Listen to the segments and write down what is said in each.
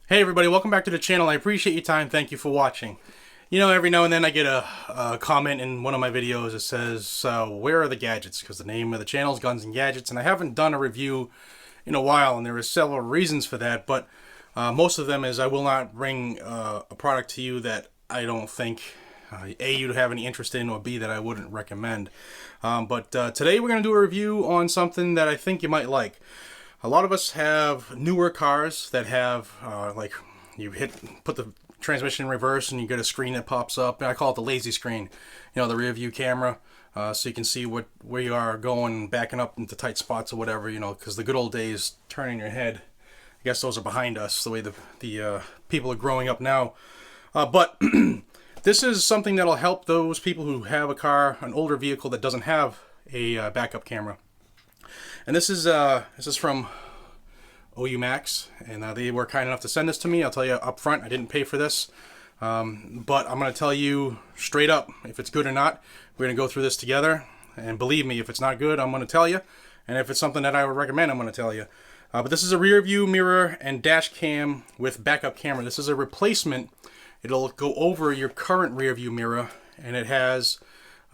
Hey everybody, welcome back to the channel. I appreciate your time. Thank you for watching. You know, every now and then I get a comment in one of my videos that says, where are the gadgets? Because the name of the channel is Guns and Gadgets, and I haven't done a review in a while, and there are several reasons for that, but most of them is I will not bring a product to you that I don't think, A, you'd have any interest in, or B, that I wouldn't recommend. But today we're going to do a review on something that I think you might like. A lot of us have newer cars that have, like, you put the transmission in reverse and you get a screen that pops up. And I call it the lazy screen, you know, the rear view camera, so you can see where you are going, backing up into tight spots or whatever, you know, because the good old days, turning your head, I guess those are behind us, the way the people are growing up now. But this is something that'll help those people who have a car, an older vehicle that doesn't have a backup camera. And this is from OUMAX, and they were kind enough to send this to me. I'll tell you up front, I didn't pay for this, but I'm going to tell you straight up if it's good or not. We're going to go through this together, and believe me, if it's not good, I'm going to tell you, and if it's something that I would recommend, I'm going to tell you. But this is a rear view mirror and dash cam with backup camera. This is a replacement. It'll go over your current rear view mirror, and it has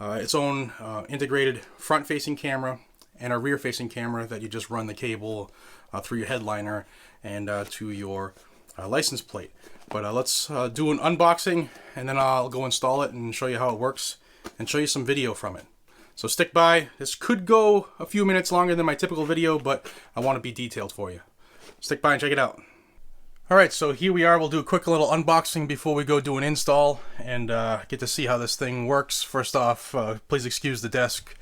its own integrated front-facing camera and a rear-facing camera that you just run the cable through your headliner and to your license plate. But let's do an unboxing, and then I'll go install it and show you how it works and show you some video from it. So stick by. This could go a few minutes longer than my typical video, but I want to be detailed for you. Stick by and check it out. Alright, so here we are. We'll do a quick little unboxing before we go do an install and get to see how this thing works. First off, please excuse the desk.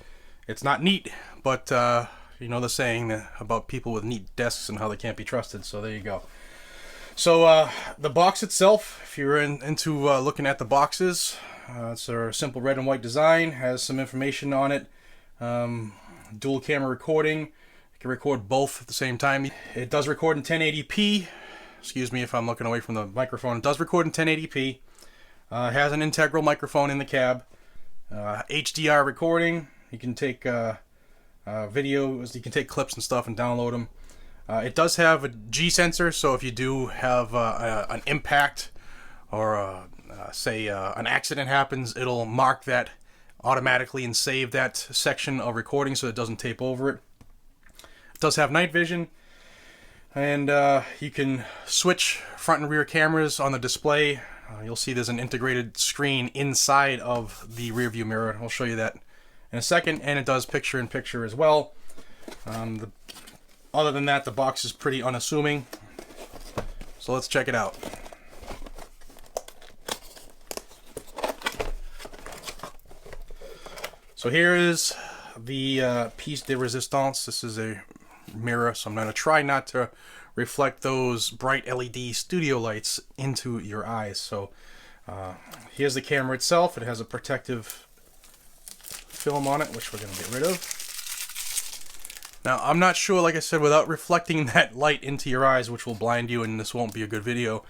It's not neat, but you know the saying about people with neat desks and how they can't be trusted, so there you go. So the box itself, if you're into looking at the boxes, it's a simple red and white design, has some information on it, dual camera recording, you can record both at the same time. It does record in 1080p, excuse me if I'm looking away from the microphone, it does record in 1080p, it has an integral microphone in the cab, HDR recording. You can take videos, you can take clips and stuff and download them. It does have a G sensor, so if you do have an impact or say an accident happens, it'll mark that automatically and save that section of recording so it doesn't tape over it. It does have night vision, and you can switch front and rear cameras on the display. You'll see there's an integrated screen inside of the rear view mirror. I'll show you that in a second, and it does picture-in-picture as well. Other than that, the box is pretty unassuming. So let's check it out. So here is the piece de resistance. This is a mirror, so I'm going to try not to reflect those bright LED studio lights into your eyes. So here's the camera itself. It has a protective film on it, which we're going to get rid of. Now, I'm not sure, like I said, without reflecting that light into your eyes, which will blind you, and this won't be a good video.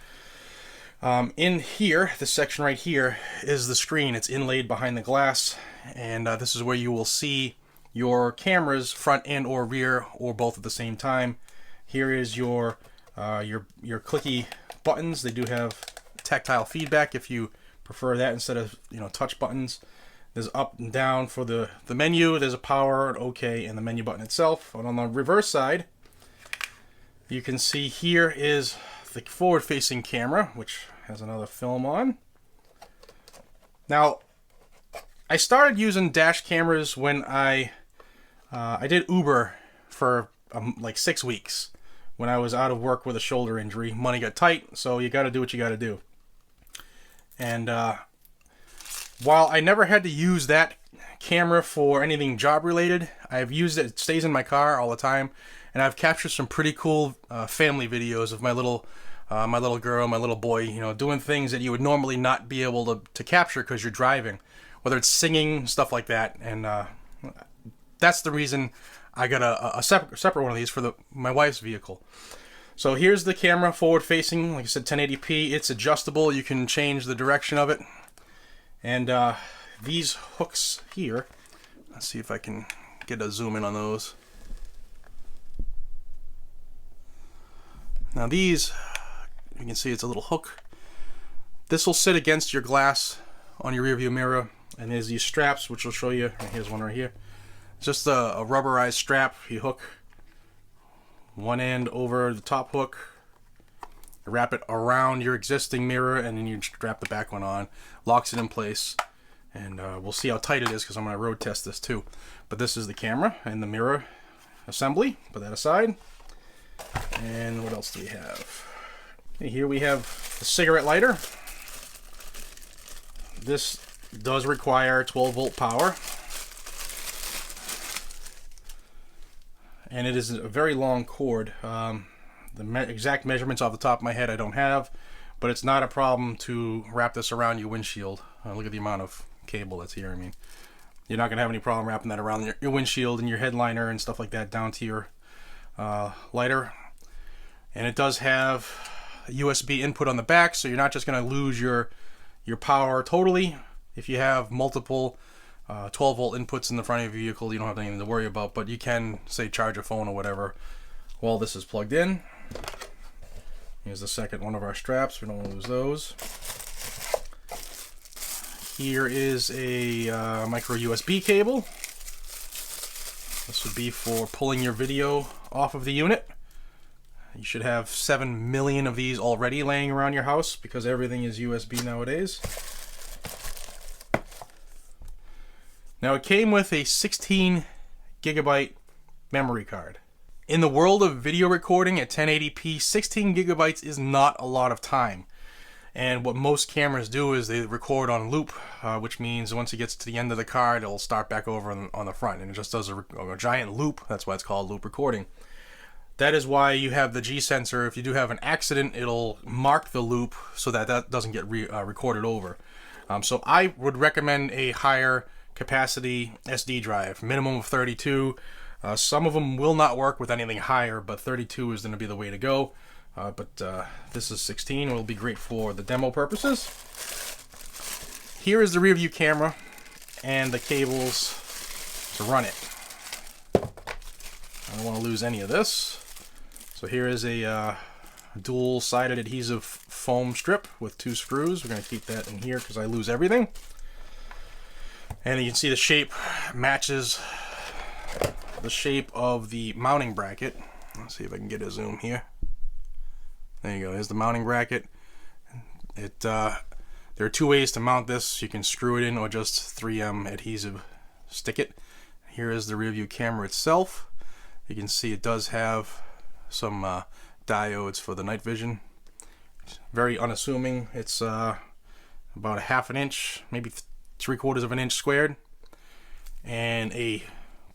In here, this section right here, is the screen. It's inlaid behind the glass, and this is where you will see your cameras, front and or rear, or both at the same time. Here is your clicky buttons. They do have tactile feedback if you prefer that instead of, you know, touch buttons. There's up and down for the menu. There's a power, an OK, and the menu button itself. And on the reverse side, you can see here is the forward-facing camera, which has another film on. Now, I started using dash cameras when I did Uber for like 6 weeks when I was out of work with a shoulder injury. Money got tight, so you got to do what you got to do. And while I never had to use that camera for anything job related, I've used it. It stays in my car all the time, and I've captured some pretty cool family videos of my little girl, my little boy, you know, doing things that you would normally not be able to capture because you're driving, whether it's singing, stuff like that. And that's the reason I got a separate one of these for my wife's vehicle. So here's the camera, forward facing, like I said, 1080p. It's adjustable. You can change the direction of it. And these hooks here, let's see if I can get a zoom in on those. Now these, you can see it's a little hook. This will sit against your glass on your rear view mirror, and there's these straps which will show you. Here's one right here. It's just a rubberized strap. You hook one end over the top hook, you wrap it around your existing mirror, and then you strap the back one on. Locks it in place, and we'll see how tight it is because I'm going to road test this too. But this is the camera and the mirror assembly. Put that aside. And what else do we have? Here we have the cigarette lighter. This does require 12-volt power. And it is a very long cord. The exact measurements off the top of my head I don't have, but it's not a problem to wrap this around your windshield. Look at the amount of cable that's here. I mean, you're not going to have any problem wrapping that around your windshield and your headliner and stuff like that down to your lighter. And it does have a USB input on the back, so you're not just going to lose your power totally. If you have multiple 12-volt inputs in the front of your vehicle, you don't have anything to worry about, but you can, say, charge a phone or whatever while this is plugged in. Here's the second one of our straps. We don't want to lose those. Here is a micro USB cable. This would be for pulling your video off of the unit. You should have 7 million of these already laying around your house because everything is USB nowadays. Now, it came with a 16 gigabyte memory card. In the world of video recording at 1080p, 16 gigabytes is not a lot of time. And what most cameras do is they record on loop, which means once it gets to the end of the card, it'll start back over on the front, and it just does a giant loop. That's why it's called loop recording. That is why you have the G sensor. If you do have an accident, it'll mark the loop so that that doesn't get recorded over. So I would recommend a higher capacity SD drive, minimum of 32. Some of them will not work with anything higher, but 32 is going to be the way to go. But this is 16. It will be great for the demo purposes. Here is the rear view camera and the cables to run it. I don't want to lose any of this. So here is a dual-sided adhesive foam strip with 2 screws. We're going to keep that in here because I lose everything. And you can see the shape matches the shape of the mounting bracket. Let's see if I can get a zoom here. There you go. There's the mounting bracket. There are 2 ways to mount this. You can screw it in or just 3M adhesive stick it. Here is the rear view camera itself. You can see it does have some diodes for the night vision. It's very unassuming. It's about a ½ inch, maybe 3/4 of an inch squared, and a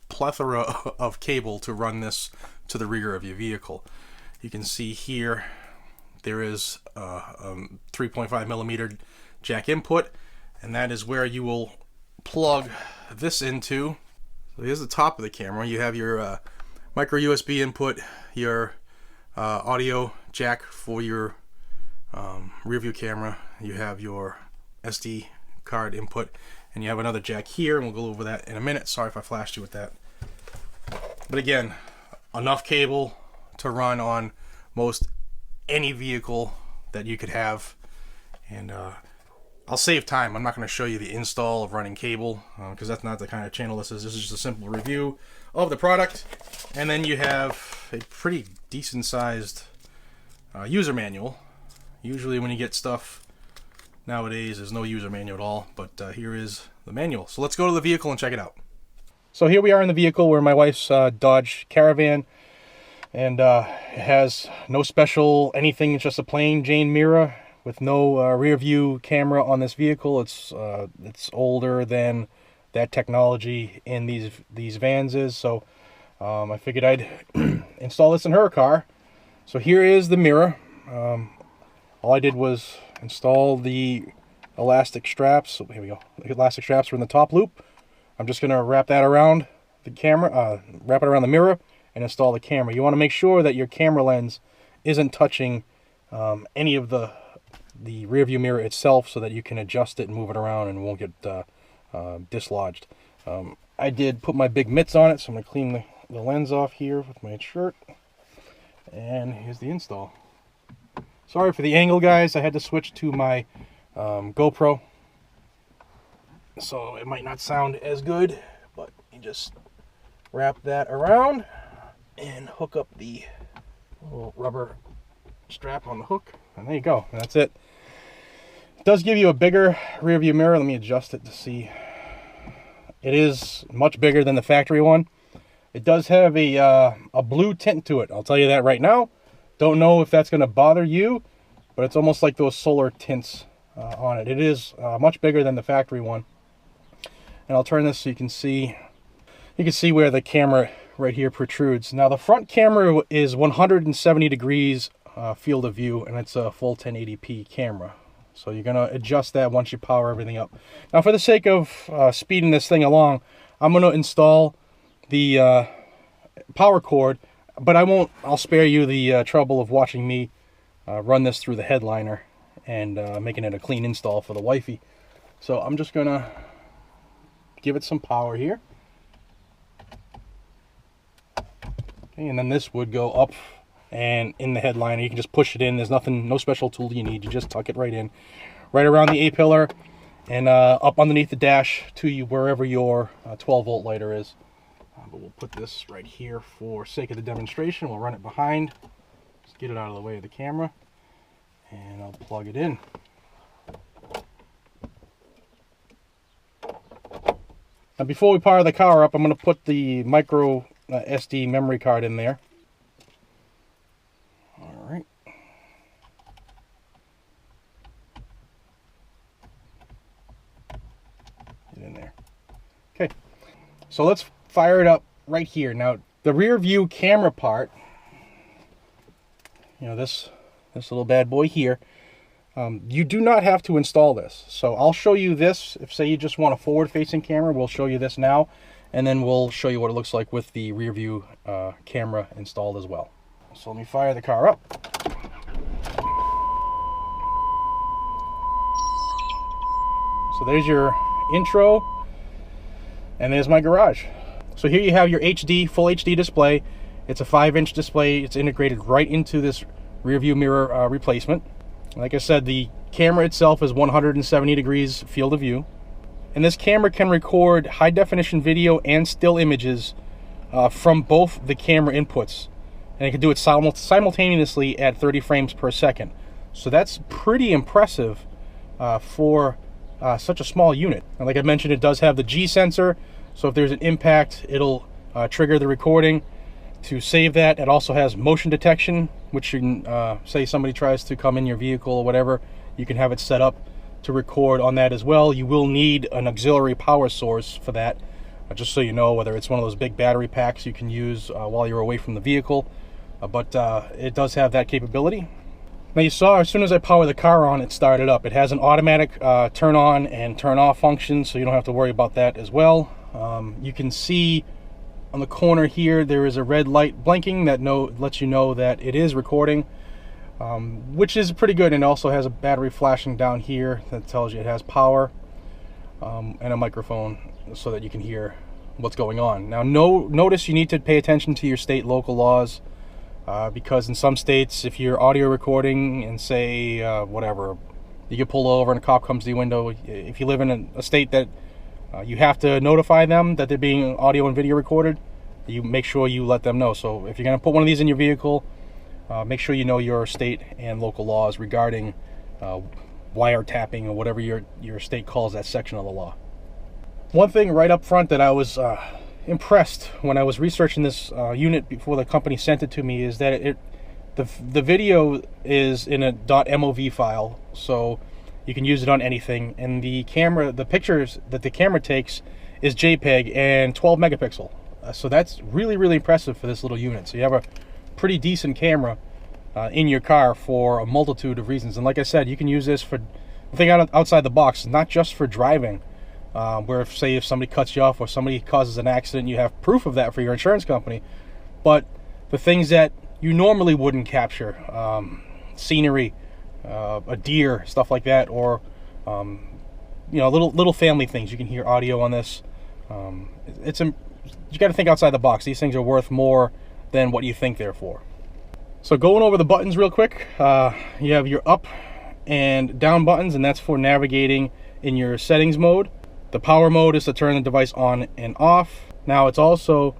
plethora of cable to run this to the rear of your vehicle. You can see here there is a 3.5 millimeter jack input, and that is where you will plug this into. So here's the top of the camera. You have your micro USB input, your audio jack for your rear view camera. You have your SD card input, and you have another jack here, and we'll go over that in a minute. Sorry if I flashed you with that. But again, enough cable to run on most any vehicle that you could have. And I'll save time. I'm not going to show you the install of running cable because that's not the kind of channel this is. This is just a simple review of the product. And then you have a pretty decent sized user manual. Usually when you get stuff nowadays, there's no user manual at all, but here is the manual. So let's go to the vehicle and check it out. So here we are in the vehicle. We're in my wife's Dodge Caravan, and it has no special anything. It's just a plain Jane mirror with no rear view camera on this vehicle. It's older than that technology in these vans is, so I figured I'd install this in her car. So here is the mirror. All I did was install the elastic straps. So here we go. The elastic straps are in the top loop. I'm just going to wrap that around the camera, wrap it around the mirror, and install the camera. You want to make sure that your camera lens isn't touching any of the rear view mirror itself, so that you can adjust it and move it around and won't get dislodged. I did put my big mitts on it, so I'm going to clean the lens off here with my shirt. And here's the install. Sorry for the angle, guys. I had to switch to my GoPro, so it might not sound as good, but you just wrap that around and hook up the little rubber strap on the hook, and there you go. That's it. It does give you a bigger rear view mirror. Let me adjust it to see. It is much bigger than the factory one. It does have a blue tint to it. I'll tell you that right now. Don't know if that's going to bother you, but it's almost like those solar tints on it. It is much bigger than the factory one. And I'll turn this so you can see. You can see where the camera right here protrudes. Now the front camera is 170 degrees field of view, and it's a full 1080p camera. So you're going to adjust that once you power everything up. Now for the sake of speeding this thing along, I'm going to install the power cord, but I'll spare you the trouble of watching me run this through the headliner and making it a clean install for the wifey. So I'm just going to give it some power here. Okay, and then this would go up and in the headliner. You can just push it in. There's nothing, no special tool you need. You just tuck it right in, right around the A-pillar, and up underneath the dash to you wherever your 12-volt lighter is. But we'll put this right here for sake of the demonstration. We'll run it behind. Just get it out of the way of the camera, and I'll plug it in. Now before we power the car up, I'm going to put the micro SD memory card in there. All right. Get in there. Okay. So let's fire it up right here. Now the rear view camera part, you know, this little bad boy here, you do not have to install this. So I'll show you this. If say you just want a forward facing camera, we'll show you this now, and then we'll show you what it looks like with the rear view camera installed as well. So let me fire the car up. So there's your intro, and there's my garage. So here you have your HD, full HD display. It's a 5-inch display. It's integrated right into this rear view mirror replacement. Like I said, the camera itself is 170 degrees field of view. And this camera can record high definition video and still images from both the camera inputs. And it can do it simultaneously at 30 frames per second. So that's pretty impressive for such a small unit. And like I mentioned, it does have the G sensor. So if there's an impact, it'll trigger the recording to save that. It also has motion detection, which you can, say somebody tries to come in your vehicle or whatever, you can have it set up to record on that as well. You will need an auxiliary power source for that, just so you know, whether it's one of those big battery packs you can use while you're away from the vehicle. But it does have that capability. Now you saw as soon as I power the car on, it started up. It has an automatic turn on and turn off function, so you don't have to worry about that as well. You can see on the corner here there is a red light blinking that lets you know that it is recording, which is pretty good. And it also has a battery flashing down here that tells you it has power, and a microphone so that you can hear what's going on. Now notice you need to pay attention to your state local laws, because in some states, if you're audio recording and say whatever, you get pulled over and a cop comes to your window, if you live in a state that you have to notify them that they're being audio and video recorded, you make sure you let them know. So if you're going to put one of these in your vehicle, make sure you know your state and local laws regarding wiretapping or whatever your state calls that section of the law. One thing right up front that I was impressed when I was researching this unit before the company sent it to me is that the video is in a .mov file, so you can use it on anything, and the pictures that the camera takes is JPEG and 12 megapixel. So that's really, really impressive for this little unit. So you have a pretty decent camera in your car for a multitude of reasons. And like I said, you can use this for the thing outside the box, not just for driving, where if somebody cuts you off or somebody causes an accident, you have proof of that for your insurance company. But the things that you normally wouldn't capture, scenery, a deer, stuff like that, or you know, little family things. You can hear audio on this. You got to think outside the box. These things are worth more than what you think they're for. So going over the buttons real quick, you have your up and down buttons, and that's for navigating in your settings mode. The power mode is to turn the device on and off. Now it's also,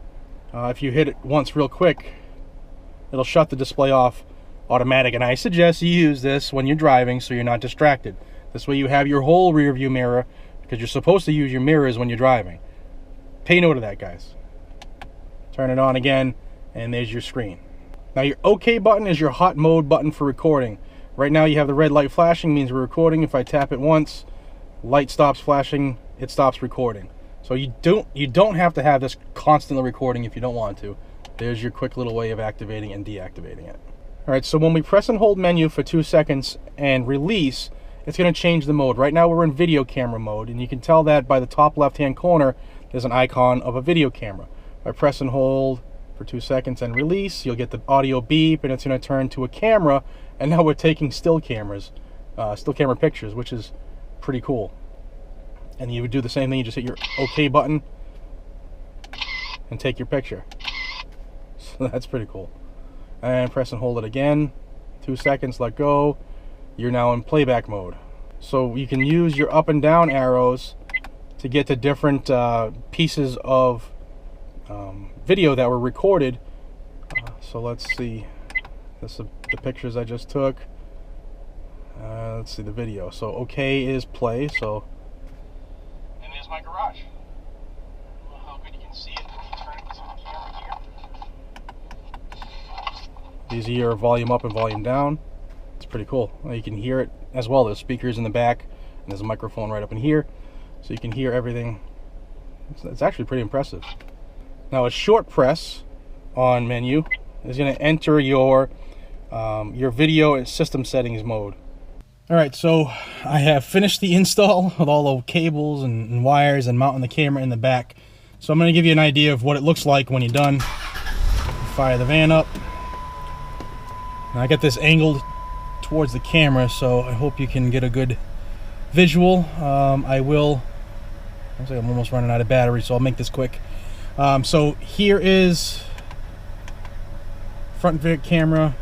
if you hit it once real quick, it'll shut the display off automatic, and I suggest you use this when you're driving so you're not distracted. This way you have your whole rear view mirror, because you're supposed to use your mirrors when you're driving. Pay note of that, guys. Turn it on again, and there's your screen. Now your OK button is your hot mode button for recording. Right now you have the red light flashing, means we're recording. If I tap it once, light stops flashing, it stops recording. So you don't have to have this constantly recording if you don't want to. There's your quick little way of activating and deactivating it. Alright, so when we press and hold menu for 2 seconds and release, it's going to change the mode. Right now we're in video camera mode, and you can tell that by the top left hand corner there's an icon of a video camera. If I press and hold for 2 seconds and release, you'll get the audio beep, and it's going to turn to a camera, and now we're taking still camera pictures, which is pretty cool. And you would do the same thing, you just hit your OK button and take your picture. So that's pretty cool. And press and hold it again, 2 seconds, let go. You're now in playback mode. So you can use your up and down arrows to get to different pieces of video that were recorded. So let's see, this is the pictures I just took. Let's see the video. So OK is play. So, and there's my garage. I don't know how good you can see it when you turn it to the camera here. These are your volume up and volume down. It's pretty cool. You can hear it as well. There's speakers in the back, and there's a microphone right up in here, so you can hear everything. It's actually pretty impressive. Now a short press on menu is going to enter your video and system settings mode. Alright, so I have finished the install with all the cables and wires and mounting the camera in the back. So I'm going to give you an idea of what it looks like when you're done. Fire the van up. Now I got this angled towards the camera, so I hope you can get a good visual. I'm almost running out of battery, so I'll make this quick. So here is front camera,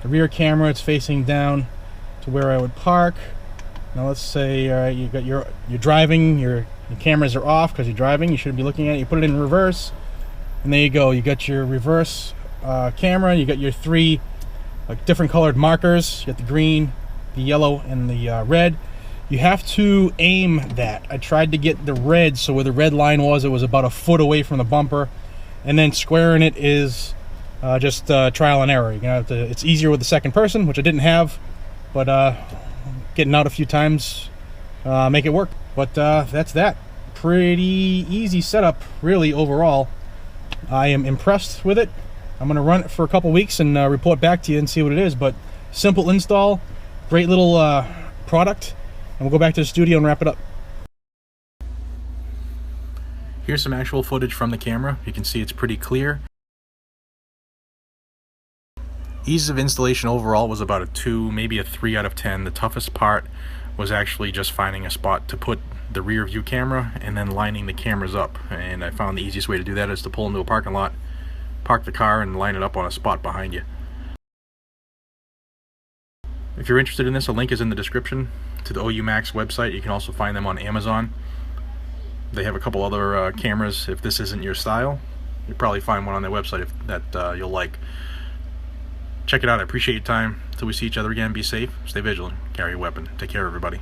the rear camera. It's facing down to where I would park. Now let's say, all right, you got you're driving, your cameras are off because you're driving. You shouldn't be looking at it. You put it in reverse, and there you go. You got your reverse camera. You got your 3 different colored markers. You got the green, the yellow, and the red. You have to aim that. I tried to get the red, so where the red line was, it was about a foot away from the bumper, and then squaring it is just trial and error. You're gonna have to. It's easier with the second person, which I didn't have, but getting out a few times make it work. But that's that. Pretty easy setup, really, overall. I am impressed with it. I'm gonna run it for a couple weeks and report back to you and see what it is. But simple install, great little product, and we'll go back to the studio and wrap it up. Here's some actual footage from the camera. You can see it's pretty clear. Ease of installation overall was about a 2, maybe a 3 out of 10. The toughest part was actually just finding a spot to put the rear view camera and then lining the cameras up. And I found the easiest way to do that is to pull into a parking lot, park the car, and line it up on a spot behind you. If you're interested in this, a link is in the description to the OUMAX website. You can also find them on Amazon. They have a couple other cameras. If this isn't your style, you'll probably find one on their website that you'll like. Check it out. I appreciate your time. Until we see each other again, be safe, stay vigilant, carry a weapon. Take care, everybody.